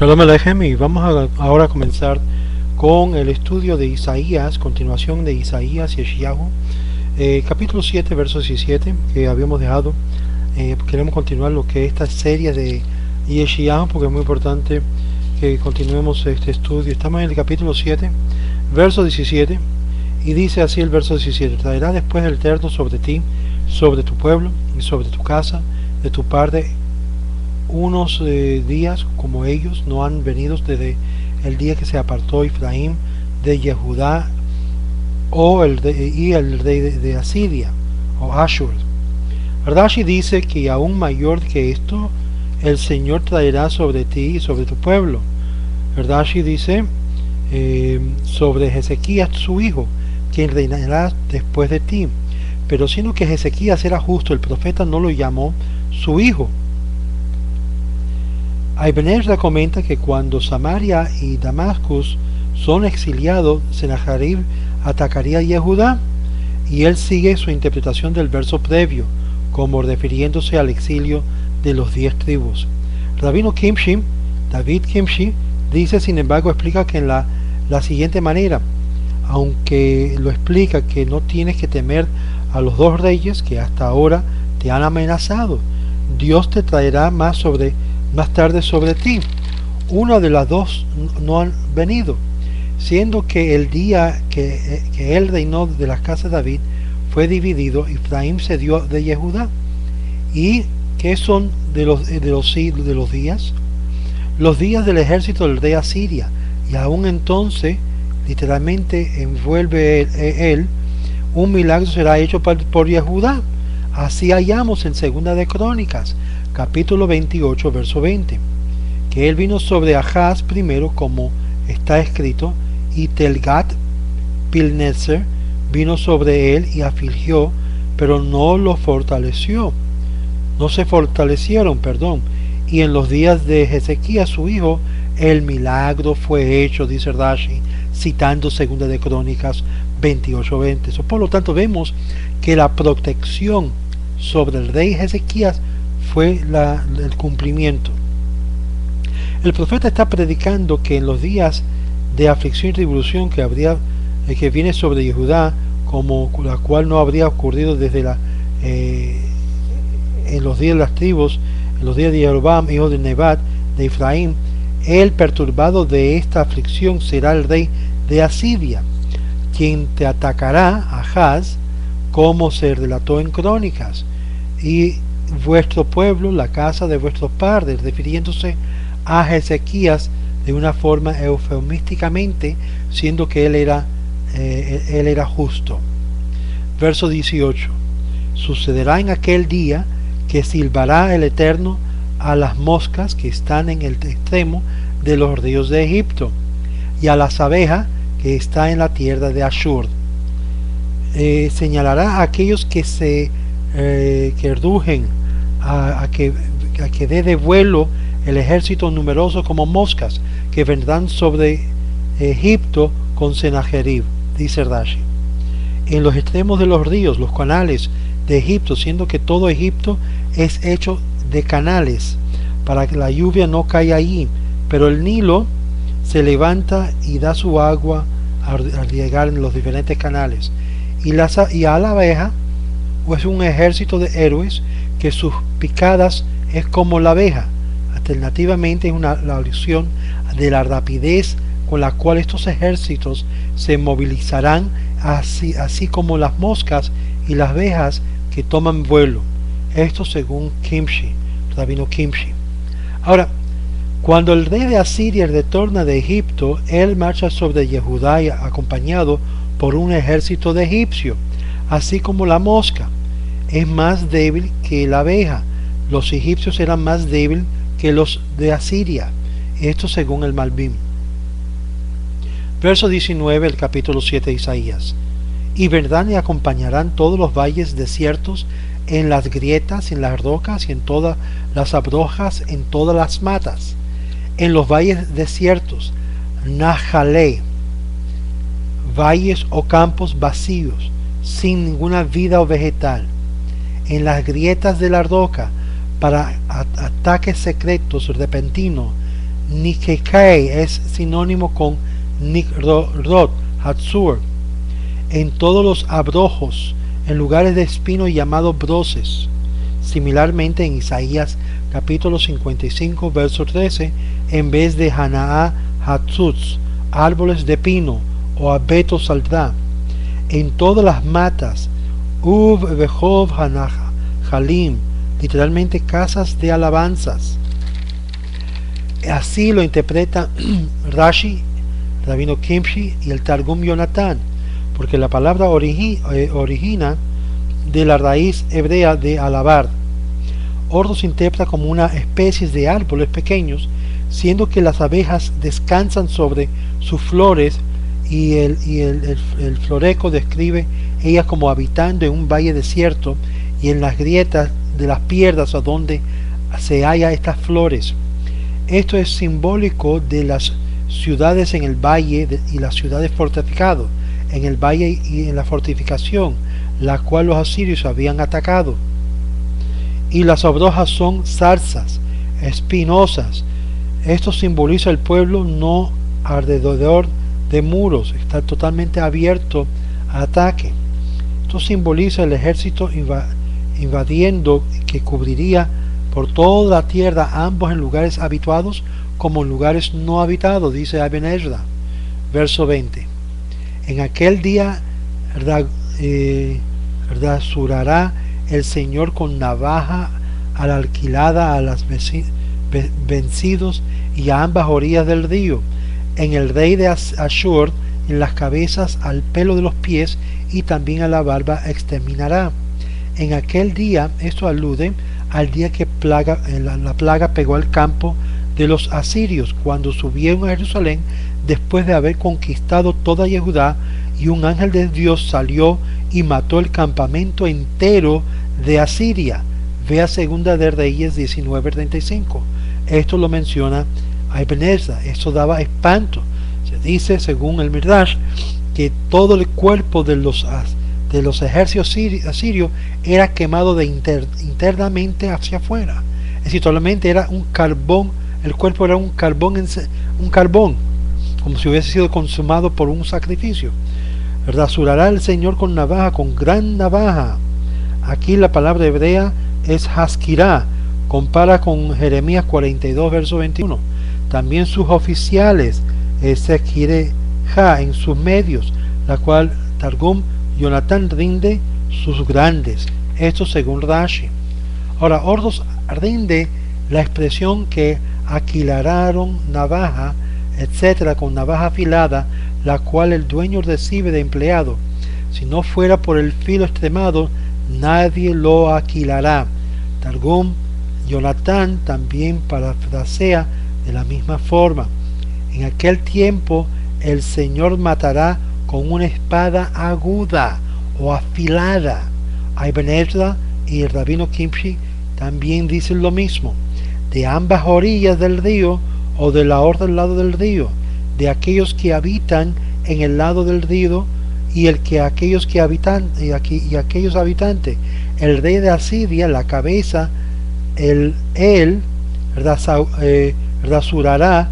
Shalom Alejem, y vamos ahora a comenzar con el estudio de Isaías, continuación de Isaías y Yeshayahu, capítulo 7, verso 17, que habíamos dejado. Queremos continuar lo que es esta serie de Yeshayahu, porque es muy importante que continuemos este estudio. Estamos en el capítulo 7, verso 17, y dice así el verso 17: traerá después el Eterno sobre ti, sobre tu pueblo y sobre tu casa, de tu parte, unos días como ellos no han venido desde el día que se apartó Efraín de Yehudá y el rey de Asiria o Ashur. Rashi dice que aún mayor que esto el Señor traerá sobre ti y sobre tu pueblo. Rashi dice sobre Ezequías su hijo, quien reinará después de ti, pero sino que Ezequías era justo, el profeta no lo llamó su hijo. Ibn Ezra comenta que cuando Samaria y Damascus son exiliados, Sennacherib atacaría a Yehudá, y él sigue su interpretación del verso previo, como refiriéndose al exilio de los 10 tribus. Rabino Kimshi, David Kimshi, dice, sin embargo, explica que en la siguiente manera, aunque lo explica que no tienes que temer a los dos reyes que hasta ahora te han amenazado, Dios te traerá más tarde sobre ti. Una de las dos no han venido, siendo que el día que él reinó de las casas de David fue dividido, Efraín se dio de Yehudá. ¿Y qué son de los días? Los días del ejército del rey Asiria, y aún entonces literalmente envuelve él un milagro será hecho por Yehudá. Así hallamos en Segunda de Crónicas capítulo 28 verso 20 que él vino sobre Ahaz primero, como está escrito, y Telgat Pilneser vino sobre él y afligió, pero no se fortalecieron, y en los días de Ezequías su hijo el milagro fue hecho, dice Rashi, citando Segunda de Crónicas 28:20. Por lo tanto vemos que la protección sobre el rey Ezequías fue el cumplimiento. El profeta está predicando que en los días de aflicción y tribulación que viene sobre Yehudá, como la cual no habría ocurrido desde en los días de las tribus, en los días de Jeroboam, hijo de Nebat, de Efraín, el perturbado de esta aflicción será el rey de Asiria, quien te atacará, Ahaz, como se relató en Crónicas, y vuestro pueblo, la casa de vuestros padres, refiriéndose a Ezequías de una forma eufemísticamente, siendo que él era justo. Verso 18: sucederá en aquel día que silbará el Eterno a las moscas que están en el extremo de los ríos de Egipto, y a las abejas que está en la tierra de Ashur. Señalará a aquellos que rugen, a que dé de vuelo el ejército numeroso como moscas que vendrán sobre Egipto con Sennacherib, dice Rashi. En los extremos de los ríos, los canales de Egipto, siendo que todo Egipto es hecho de canales para que la lluvia no caiga allí, pero el Nilo se levanta y da su agua al llegar en los diferentes canales, y a la abeja es un ejército de héroes que sus picadas es como la abeja. Alternativamente es la alusión de la rapidez con la cual estos ejércitos se movilizarán, así como las moscas y las abejas que toman vuelo. Esto según Kimshi, Rabino Kimshi. Ahora, cuando el rey de Asiria retorna de Egipto, él marcha sobre Yehudá acompañado por un ejército de egipcios, así como la mosca es más débil que la abeja. Los egipcios eran más débiles que los de Asiria. Esto según el Malbim. Verso 19, el capítulo 7 de Isaías: y vendrán y acompañarán todos los valles desiertos, en las grietas, en las rocas y en todas las abrojas, en todas las matas, en los valles desiertos, Najalé, valles o campos vacíos, sin ninguna vida o vegetal, en las grietas de la roca, para ataques secretos repentinos, Nikkekai es sinónimo con Nikrod, Hatzur. En todos los abrojos, en lugares de espino llamados broces. Similarmente en Isaías capítulo 55 verso 13, en vez de Hanaa Hatzutz, árboles de pino o abeto saldrá. En todas las matas, Uv Behov Hanahalim, literalmente casas de alabanzas. Así lo interpreta Rashi, Rabino Kimshi y el Targum Yonatán, porque la palabra origina de la raíz hebrea de alabar. Ordos interpreta como una especie de árboles pequeños, siendo que las abejas descansan sobre sus flores y el floreco describe ellas como habitando en un valle desierto y en las grietas de las piedras a donde se hallan estas flores. Esto es simbólico de las ciudades en el valle y las ciudades fortificadas en el valle y en la fortificación, la cual los asirios habían atacado. Y las abrojas son zarzas espinosas. Esto simboliza el pueblo no alrededor de muros, está totalmente abierto a ataque. Esto simboliza el ejército invadiendo, que cubriría por toda la tierra, ambos en lugares habitados como en lugares no habitados, dice Ibn Ezra, verso 20. En aquel día rasurará el Señor con navaja a la alquilada a los vencidos y a ambas orillas del río, en el rey de Ashur, en las cabezas, al pelo de los pies y también a la barba exterminará. En aquel día, esto alude al día que la plaga pegó al campo de los asirios, cuando subieron a Jerusalén después de haber conquistado toda Yehudá, y un ángel de Dios salió y mató el campamento entero de Asiria. Vea Segunda de Reyes 19:35. Esto lo menciona Ibn Ezra. Esto daba espanto. Se dice, según el Midrash, que todo el cuerpo de los ejércitos asirios era quemado internamente hacia afuera. Es decir, solamente era un carbón, el cuerpo era un carbón, como si hubiese sido consumado por un sacrificio. Rasurará el Señor con navaja, con gran navaja. Aquí la palabra hebrea es haskirá, compara con Jeremías 42 verso 21. También sus oficiales, sekireja, en sus medios, la cual Targum Yonatán rinde sus grandes. Esto según Rashi. Ahora, Ordos rinde la expresión que aquilararon navaja, etcétera, con navaja afilada, la cual el dueño recibe de empleado. Si no fuera por el filo extremado, nadie lo aquilará. Targum Yonatán también parafrasea de la misma forma. En aquel tiempo el Señor matará con una espada aguda o afilada. Ibn Ezra y el rabino Kimshi también dicen lo mismo. De ambas orillas del río o de la otra lado del río, de aquellos que habitan en el lado del río y aquellos habitantes. El rey de Asiria, la cabeza, él rasurará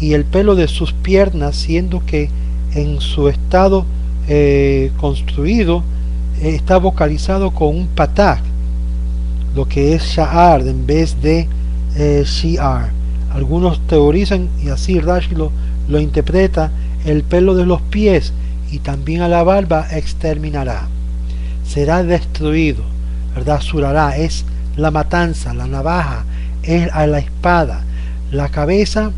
y el pelo de sus piernas, siendo que en su estado construido está vocalizado con un patak, lo que es sha'ar en vez de shi'ar. Algunos teorizan, y así Rashi lo interpreta, el pelo de los pies y también a la barba exterminará. Será destruido, rasurará, es la matanza, la navaja, es a la espada. La cabeza,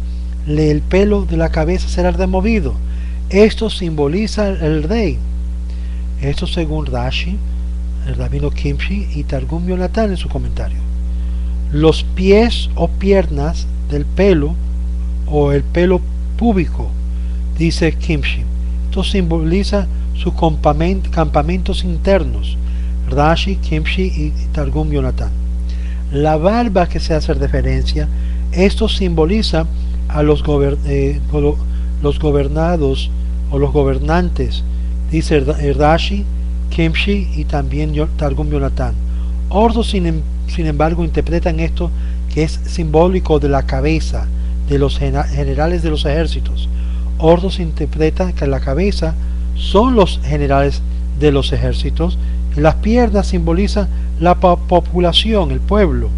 el pelo de la cabeza será removido. Esto simboliza el rey. Esto según Rashi, el rabino Kimshi y Targum Yonatán en su comentario. Los pies o piernas del pelo o el pelo púbico, dice Kimshi. Esto simboliza sus campamentos internos. Rashi, Kimshi y Targum Yonatán. La barba que se hace referencia, esto simboliza a los gobernados o los gobernantes, dice Rashi, Kimshi y también Targum Yonatán. Ordos sin embargo interpretan esto que es simbólico de la cabeza, de los generales de los ejércitos. Ordos interpreta que la cabeza son los generales de los ejércitos, y las piernas simbolizan la población, el pueblo,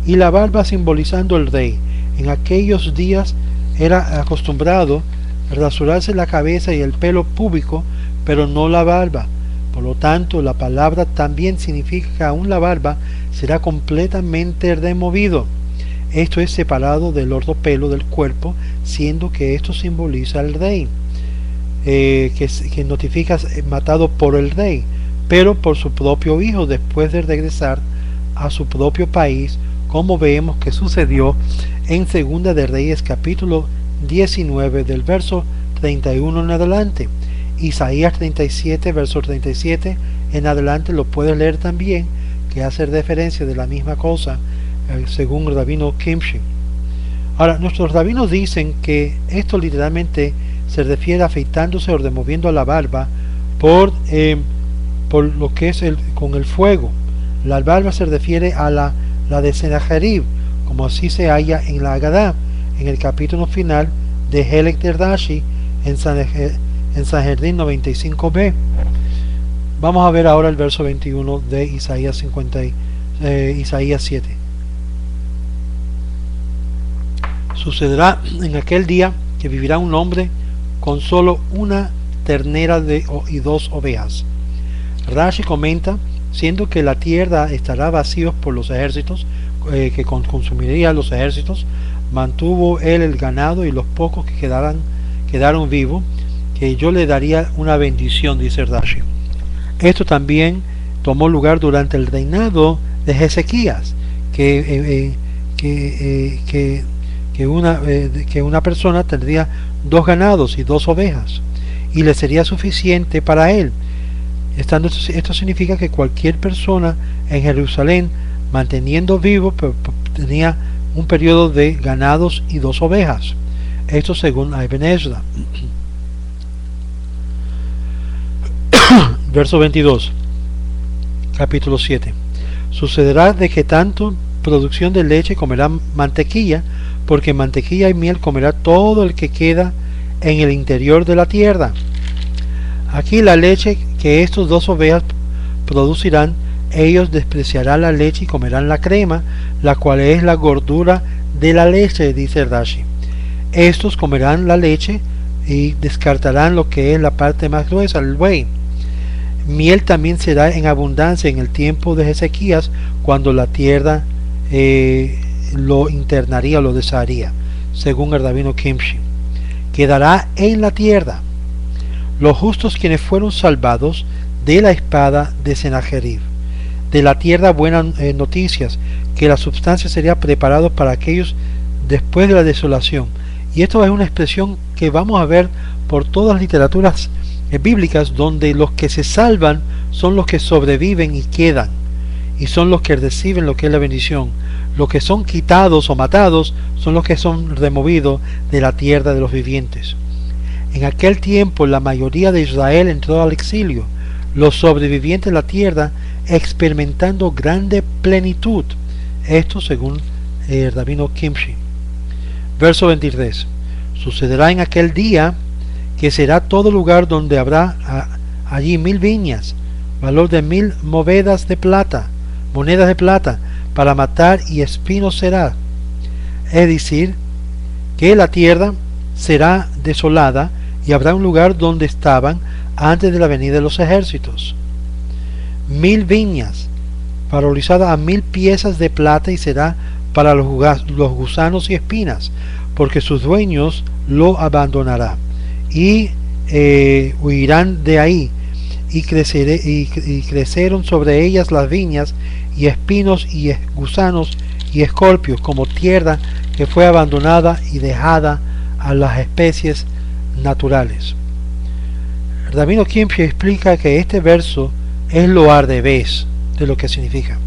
y la barba simbolizando el rey. En aquellos días era acostumbrado rasurarse la cabeza y el pelo púbico, pero no la barba. Por lo tanto, la palabra también significa que aún la barba será completamente removido. Esto es separado del ordo pelo del cuerpo, siendo que esto simboliza al rey, que notifica matado por el rey, pero por su propio hijo después de regresar a su propio país, como vemos que sucedió en Segunda de Reyes capítulo 19 del verso 31 en adelante. Isaías 37 verso 37 en adelante lo puedes leer también, que hace referencia de la misma cosa según el rabino Kimchi. Ahora, nuestros rabinos dicen que esto literalmente se refiere a afeitándose o removiendo la barba por lo que es con el fuego. La barba se refiere a la de Senajerib, como así se halla en la Agadá, en el capítulo final de Helek de Rashi, en Sanhedrin 95b. Vamos a ver ahora el verso 21 de Isaías 7. Sucederá en aquel día que vivirá un hombre con solo una ternera y 2 ovejas. Rashi comenta, siendo que la tierra estará vacía por los ejércitos, que consumiría los ejércitos, mantuvo él el ganado y los pocos que quedaron vivos, que yo le daría una bendición, dice Rashi. Esto también tomó lugar durante el reinado de Ezequías, que una persona tendría 2 ganados y 2 ovejas, y le sería suficiente para él. Esto significa que cualquier persona en Jerusalén, manteniendo vivo, tenía un periodo de ganados y 2 ovejas. Esto según Ibn Ezra. Verso 22, capítulo 7. Sucederá de que tanto producción de leche comerá mantequilla, porque mantequilla y miel comerá todo el que queda en el interior de la tierra. Aquí la leche que estos 2 ovejas producirán, ellos despreciarán la leche y comerán la crema, la cual es la gordura de la leche, dice Rashi. Estos comerán la leche y descartarán lo que es la parte más gruesa, el buey. Miel también será en abundancia en el tiempo de Ezequías, cuando la tierra lo internaría, lo desharía, según el rabino Kimchi. Quedará en la tierra los justos, quienes fueron salvados de la espada de Senajerib. De la tierra buenas noticias, que la substancia sería preparada para aquellos después de la desolación. Y esto es una expresión que vamos a ver por todas las literaturas bíblicas, donde los que se salvan son los que sobreviven y quedan, y son los que reciben lo que es la bendición. Los que son quitados o matados son los que son removidos de la tierra de los vivientes. En aquel tiempo la mayoría de Israel entró al exilio, los sobrevivientes de la tierra experimentando grande plenitud. Esto según el rabino Kimchi. Verso 23. Sucederá en aquel día que será todo lugar donde habrá allí 1000 viñas, valor de 1000 monedas de plata, para matar, y espinos será. Es decir, que la tierra será desolada y habrá un lugar donde estaban antes de la venida de los ejércitos. 1000 viñas, valorizadas a 1000 piezas de plata, y será para los gusanos y espinas, porque sus dueños lo abandonarán y huirán de ahí, y crecieron sobre ellas las viñas y espinos y gusanos y escorpios, como tierra que fue abandonada y dejada a las especies naturales. El rabino Kimchi explica que este verso es lo al revés de lo que significa,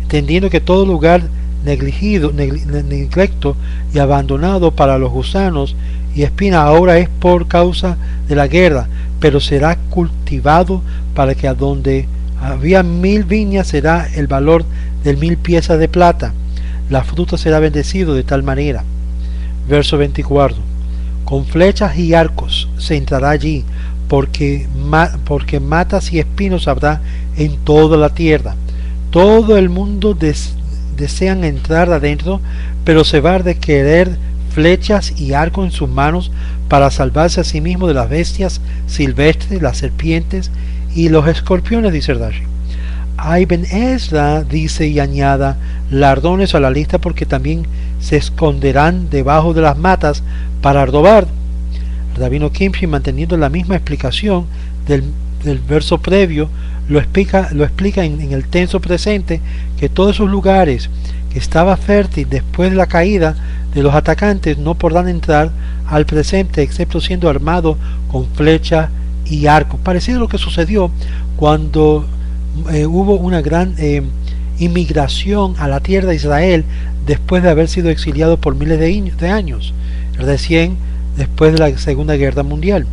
entendiendo que todo lugar neglecto y abandonado para los gusanos y espinas ahora es por causa de la guerra, pero será cultivado para que a donde había 1000 viñas será el valor de 1000 piezas de plata. La fruta será bendecido de tal manera. Verso 24. Con flechas y arcos se entrará allí, porque matas y espinos habrá en toda la tierra. Todo el mundo desean entrar adentro, pero se va de querer flechas y arcos en sus manos para salvarse a sí mismo de las bestias silvestres, las serpientes y los escorpiones, dice Rashi. Ibn Ezra dice y añada ladrones a la lista porque también se esconderán debajo de las matas para robar. Rabino Kimchi, manteniendo la misma explicación del verso previo, lo explica en el tenso presente, que todos esos lugares que estaba fértil después de la caída de los atacantes no podrán entrar al presente excepto siendo armados con flecha y arco, parecido a lo que sucedió cuando hubo una gran inmigración a la tierra de Israel después de haber sido exiliado por miles de años, recién después de la Segunda Guerra Mundial.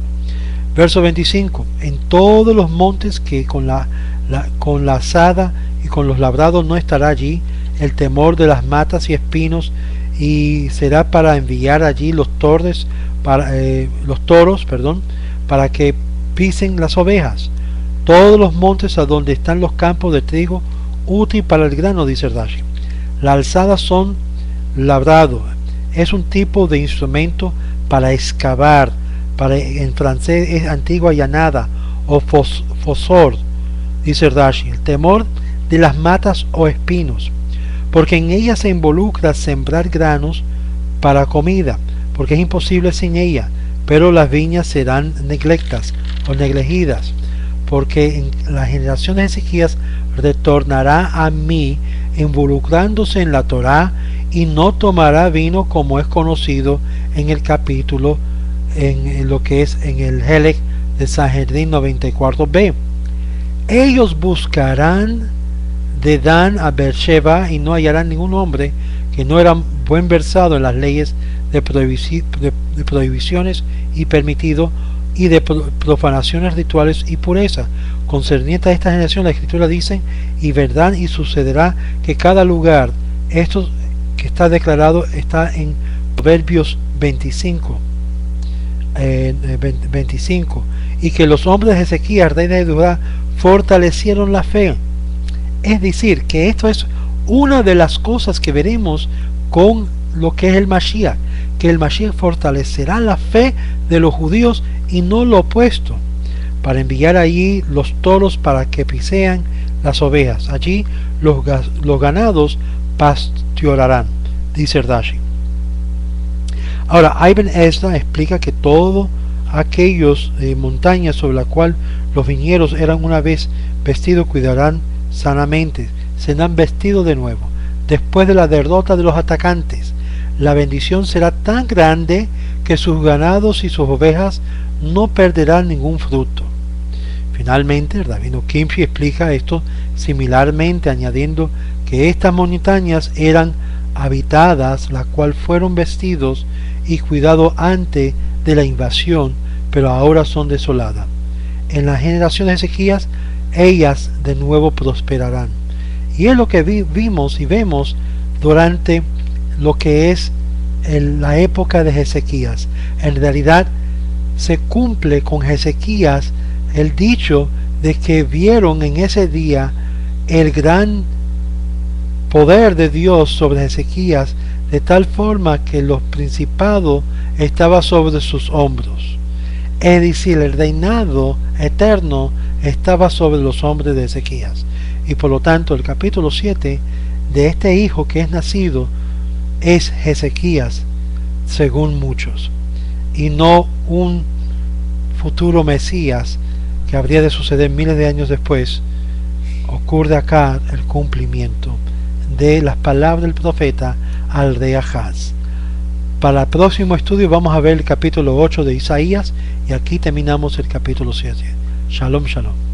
Verso 25. En todos los montes que con la azada y con los labrados no estará allí el temor de las matas y espinos, y será para enviar allí los toros para que pisen las ovejas. Todos los montes a donde están los campos de trigo, útil para el grano, dice Rashi. Las alzadas son labrados, es un tipo de instrumento para excavar, en francés es antigua llanada o fosor, dice Rashi, el temor de las matas o espinos, porque en ella se involucra sembrar granos para comida, porque es imposible sin ella, pero las viñas serán neglectas o negligidas, porque en la generación de Ezequías retornará a mí involucrándose en la Torá y no tomará vino como es conocido en el capítulo, en lo que es en el Helek de Sanhedrin 94b. Ellos buscarán de Dan a Beersheba y no hallarán ningún hombre que no era buen versado en las leyes de prohibiciones y permitido y de profanaciones rituales y pureza. Concerniente a esta generación, la Escritura dice: y verdad y sucederá que cada lugar, esto que está declarado está en Proverbios 25, y que los hombres de Ezequías, rey de Judá, fortalecieron la fe. Es decir, que esto es una de las cosas que veremos con lo que es el Mashiach, que el Mashiach fortalecerá la fe de los judíos y no lo opuesto, para enviar allí los toros para que pisean las ovejas. Allí los ganados pastorearán, dice Rashi. Ahora, Ibn Ezra explica que todo aquellos montañas sobre la cual los viñeros eran una vez vestidos cuidarán sanamente, serán vestidos de nuevo. Después de la derrota de los atacantes, la bendición será tan grande que sus ganados y sus ovejas no perderán ningún fruto. Finalmente, el rabino Kimchi explica esto similarmente, añadiendo que estas montañas eran habitadas, la cual fueron vestidos y cuidados antes de la invasión, pero ahora son desoladas. En la generación de Ezequías, ellas de nuevo prosperarán. Y es lo que vimos y vemos durante lo que es la época de Ezequías. En realidad se cumple con Ezequías el dicho de que vieron en ese día el gran poder de Dios sobre Ezequías, de tal forma que los principados estaban sobre sus hombros. Es decir, el reinado eterno estaba sobre los hombres de Ezequías. Y por lo tanto, el capítulo 7 de este hijo que es nacido es Ezequías, según muchos, y no un futuro Mesías que habría de suceder miles de años después. Ocurre acá el cumplimiento de las palabras del profeta al rey Ahaz. Para el próximo estudio vamos a ver el capítulo 8 de Isaías, y aquí terminamos el capítulo 7. Shalom, shalom.